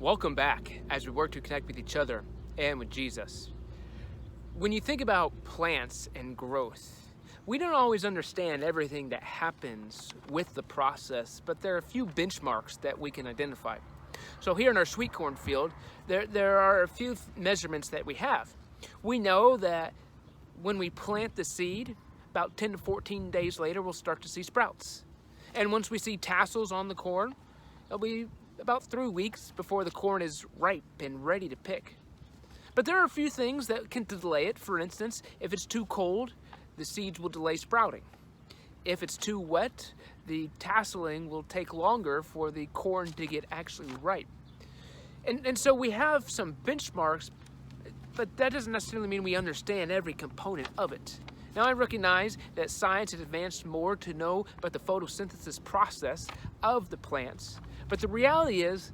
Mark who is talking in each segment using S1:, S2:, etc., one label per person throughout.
S1: Welcome back as we work to connect with each other and with Jesus. When you think about plants and growth, we don't always understand everything that happens with the process, but there are a few benchmarks that we can identify. So here in our sweet corn field, there are a few measurements that we have. We know that when we plant the seed, about 10 to 14 days later, we'll start to see sprouts. And once we see tassels on the corn, it'll be about 3 weeks before the corn is ripe and ready to pick. But there are a few things that can delay it. For instance, if it's too cold, the seeds will delay sprouting. If it's too wet, the tasseling will take longer for the corn to get actually ripe. And so we have some benchmarks, but that doesn't necessarily mean we understand every component of it. Now, I recognize that science has advanced more to know about the photosynthesis process of the plants, but the reality is,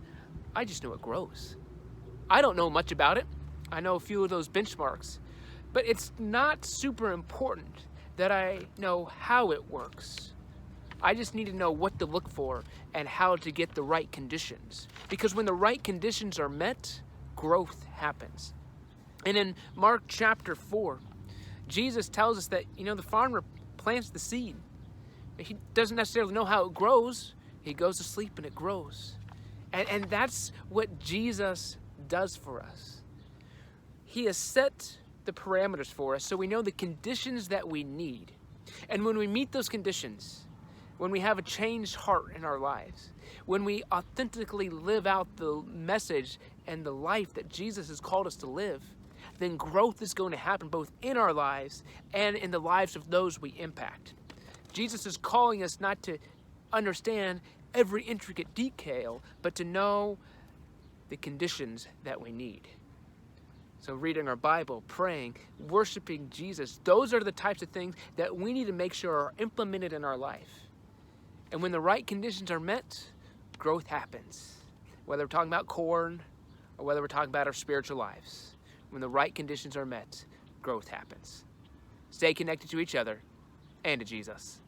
S1: I just know it grows. I don't know much about it. I know a few of those benchmarks, but it's not super important that I know how it works. I just need to know what to look for and how to get the right conditions. Because when the right conditions are met, growth happens. And in Mark chapter 4, Jesus tells us that, the farmer plants the seed. He doesn't necessarily know how it grows. He goes to sleep and it grows. And that's what Jesus does for us. He has set the parameters for us so we know the conditions that we need. And when we meet those conditions, when we have a changed heart in our lives, when we authentically live out the message and the life that Jesus has called us to live, then growth is going to happen both in our lives and in the lives of those we impact. Jesus is calling us not to understand every intricate detail, but to know the conditions that we need. So reading our Bible, praying, worshiping Jesus, those are the types of things that we need to make sure are implemented in our life. And when the right conditions are met, growth happens. Whether we're talking about corn or whether we're talking about our spiritual lives. When the right conditions are met, growth happens. Stay connected to each other and to Jesus.